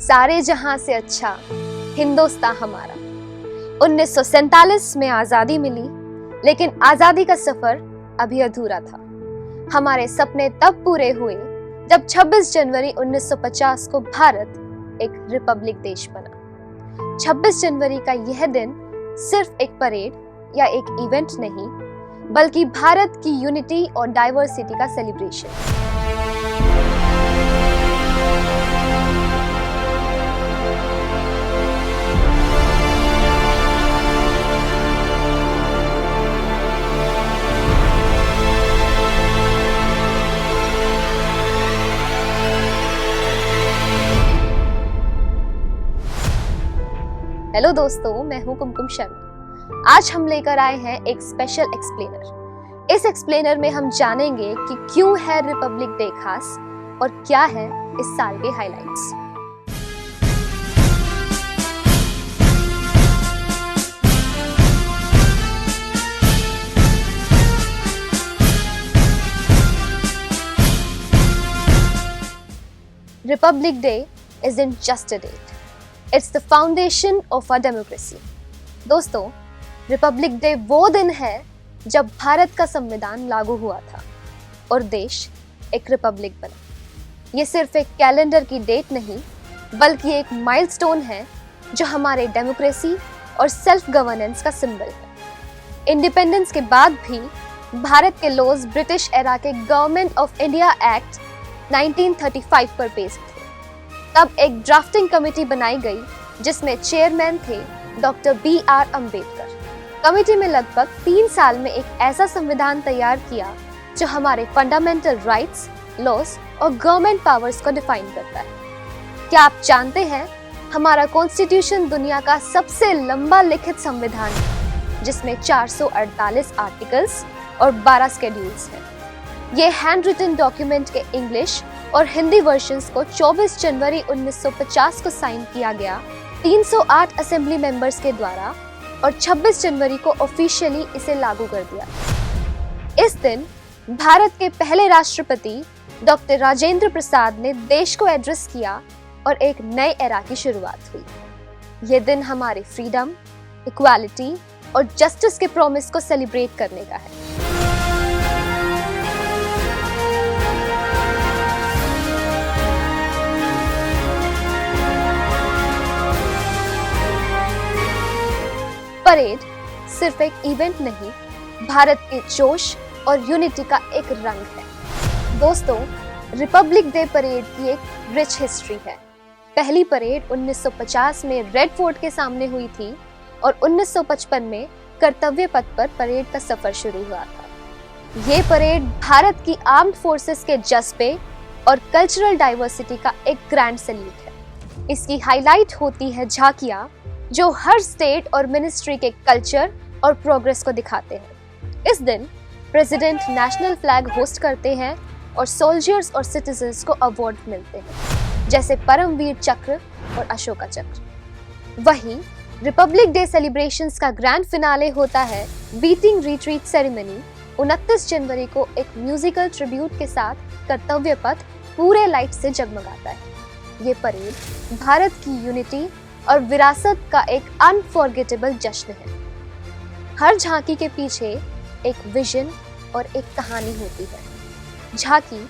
सारे जहां से अच्छा हिंदुस्तान हमारा। 1947 में आजादी मिली, लेकिन आजादी का सफर अभी अधूरा था। हमारे सपने तब पूरे हुए जब 26 जनवरी 1950 को भारत एक रिपब्लिक देश बना। 26 जनवरी का यह दिन सिर्फ एक परेड या एक इवेंट नहीं, बल्कि भारत की यूनिटी और डाइवर्सिटी का सेलिब्रेशन। हेलो दोस्तों, मैं हूं कुमकुम शर्मा। आज हम लेकर आए हैं एक स्पेशल एक्सप्लेनर। इस एक्सप्लेनर में हम जानेंगे कि क्यों है रिपब्लिक डे खास और क्या है इस साल के highlights. Republic Day isn't just a date. It's the foundation of our democracy. दोस्तों, रिपब्लिक डे वो दिन है जब भारत का संविधान लागू हुआ था और देश एक रिपब्लिक बना। ये सिर्फ एक कैलेंडर की डेट नहीं, बल्कि एक माइलस्टोन है जो हमारे डेमोक्रेसी और सेल्फ गवर्नेंस का सिंबल है। इंडिपेंडेंस के बाद भी भारत के लॉज ब्रिटिश एरा के गवर्नमेंट ऑफ इंडिया एक्ट 1935 पर बेस्ड थे। तब एक ड्राफ्टिंग कमेटी बनाई गई जिसमें चेयरमैन थे डॉक्टर B.R. अम्बेडकर। कमेटी में लगभग 3 साल में एक ऐसा संविधान तैयार किया जो हमारे फंडामेंटल राइट्स, लॉज और गवर्नमेंट पावर्स को डिफाइन करता है। क्या आप जानते हैं, हमारा कॉन्स्टिट्यूशन दुनिया का सबसे लंबा लिखित संविधान है, जिसमें 448 आर्टिकल्स और 12 शेड्यूल्स हैं। ये हैंड रिटन डॉक्यूमेंट के इंग्लिश और हिंदी वर्जन्स को 24 जनवरी 1950 को साइन किया गया 308 असेंबली मेंबर्स के द्वारा और 26 जनवरी को ऑफिशियली इसे लागू कर दिया। इस दिन भारत के पहले राष्ट्रपति डॉक्टर राजेंद्र प्रसाद ने देश को एड्रेस किया और एक नए एरा की शुरुआत हुई। ये दिन हमारे फ्रीडम, इक्वालिटी और जस्टिस के प्रॉमिस को सेलिब्रेट करने का है। परेड सिर्फ एक इवेंट नहीं, भारत के जोश और यूनिटी का एक रंग है। दोस्तों, रिपब्लिक डे परेड की एक रिच हिस्ट्री है। पहली परेड 1950 में रेड फोर्ट के सामने हुई थी और 1955 में कर्तव्य पथ पर परेड का सफर शुरू हुआ था। ये परेड भारत की आर्म्ड फोर्सेस के जज्बे और कल्चरल डाइवर्सिटी का एक ग्रैंड सैल्यूट है। इसकी हाईलाइट होती है झांकियां, जो हर स्टेट और मिनिस्ट्री के कल्चर और प्रोग्रेस को दिखाते हैं। इस दिन प्रेसिडेंट नेशनल फ्लैग होस्ट करते हैं और सोल्जर्स और सिटीजन्स को अवार्ड मिलते हैं, जैसे परमवीर चक्र और अशोका चक्र। वहीं रिपब्लिक डे सेलिब्रेशंस का ग्रैंड फिनाले होता है बीटिंग रिट्रीट सेरेमनी 29 जनवरी को एक म्यूजिकल ट्रिब्यूट के साथ कर्तव्य पथ पूरे लाइट से जगमगाता है। ये परेड भारत की यूनिटी और विरासत का एक अनफॉरगेटेबल जश्न है। हर झांकी के पीछे एक विजन और एक कहानी होती है। झांकी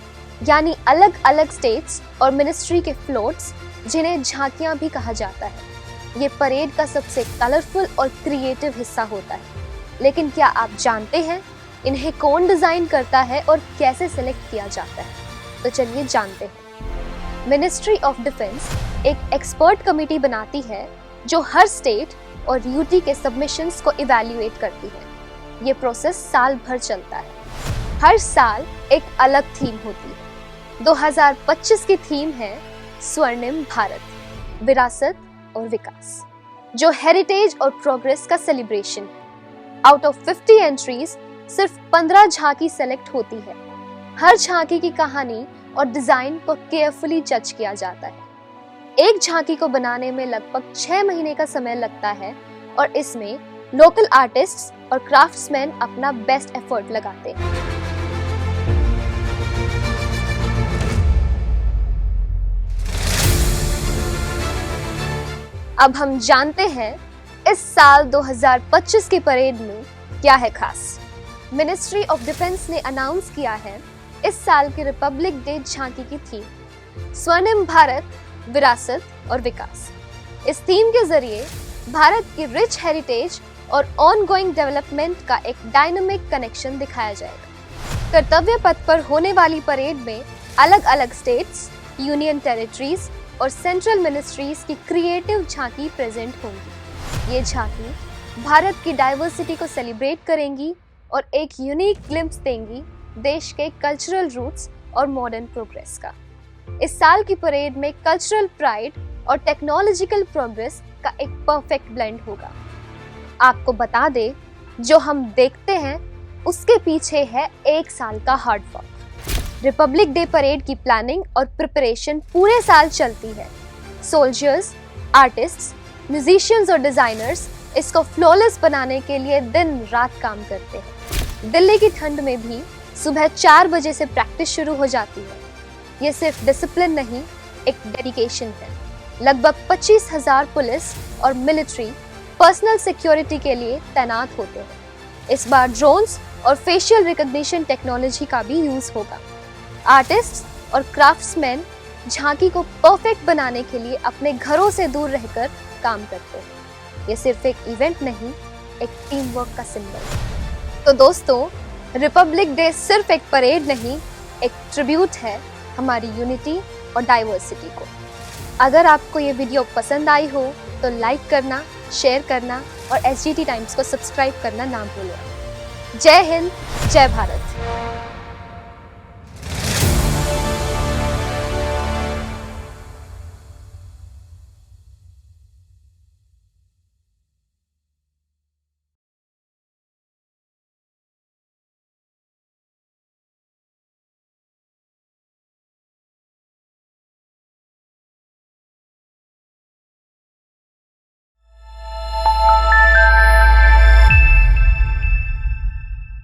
यानी अलग अलग स्टेट्स और मिनिस्ट्री के फ्लोट्स, जिन्हें झांकियां भी कहा जाता है। ये परेड का सबसे कलरफुल और क्रिएटिव हिस्सा होता है। लेकिन क्या आप जानते हैं इन्हें कौन डिजाइन करता है और कैसे सिलेक्ट किया जाता है? तो चलिए जानते हैं। मिनिस्ट्री ऑफ डिफेंस एक एक्सपर्ट कमेटी बनाती है जो हर स्टेट और यूटी के सबमिशंस को इवैल्यूएट करती है। ये प्रोसेस साल भर चलता है। हर साल एक अलग थीम होती है। 2025 की थीम है स्वर्णिम भारत, विरासत और विकास, जो हेरिटेज और प्रोग्रेस का सेलिब्रेशन है। आउट ऑफ 50 एंट्रीज सिर्फ 15 झांकी सेलेक्ट होती है। हर झांकी की कहानी और डिजाइन को केयरफुली जज किया जाता है। एक झांकी को बनाने में लगभग 6 महीने का समय लगता है और इसमें लोकल आर्टिस्ट्स और क्राफ्ट्समैन अपना बेस्ट एफर्ट लगाते हैं। अब हम जानते हैं इस साल 2025 की परेड में क्या है खास। मिनिस्ट्री ऑफ डिफेंस ने अनाउंस किया है इस साल की रिपब्लिक डे झांकी की थीम स्वर्णिम भारत, विरासत और विकास। इस थीम के जरिए भारत की रिच हेरिटेज और ऑनगोइंग डेवलपमेंट का एक डायनामिक कनेक्शन दिखाया जाएगा। कर्तव्य पथ पर होने वाली परेड में अलग अलग स्टेट्स, यूनियन टेरिटरीज और सेंट्रल मिनिस्ट्रीज की क्रिएटिव झांकी प्रेजेंट होंगी। ये झांकी भारत की डाइवर्सिटी को सेलिब्रेट करेंगी और एक यूनिक ग्लिम्प्स देंगी देश के कल्चरल रूट्स और मॉडर्न प्रोग्रेस का। इस साल की परेड में कल्चरल प्राइड और टेक्नोलॉजिकल प्रोग्रेस का एक परफेक्ट ब्लेंड होगा। आपको बता दे, जो हम देखते हैं उसके पीछे है एक साल का hard work. Republic day parade की प्लानिंग और प्रिपरेशन पूरे साल चलती है। सोल्जर्स, आर्टिस्ट्स, म्यूजिशियंस और डिजाइनर्स इसको फ्लॉलेस बनाने के लिए दिन रात काम करते हैं। दिल्ली की ठंड में भी सुबह 4 बजे से प्रैक्टिस शुरू हो जाती है। ये सिर्फ डिसिप्लिन नहीं, एक डेडिकेशन है। लगभग 25,000 पुलिस और मिलिट्री पर्सनल सिक्योरिटी के लिए तैनात होते हैं। इस बार ड्रोन्स और फेशियल रिकॉग्निशन टेक्नोलॉजी का भी यूज होगा। आर्टिस्ट्स और क्राफ्ट्समैन झांकी को परफेक्ट बनाने के लिए अपने घरों से दूर रहकर काम करते हैं। ये सिर्फ एक इवेंट नहीं, एक टीम वर्क का सिंबल है। तो दोस्तों, रिपब्लिक डे सिर्फ एक परेड नहीं, एक ट्रिब्यूट है हमारी यूनिटी और डाइवर्सिटी को। अगर आपको ये वीडियो पसंद आई हो तो लाइक करना, शेयर करना और SGT टाइम्स को सब्सक्राइब करना ना भूलें। जय हिंद, जय भारत।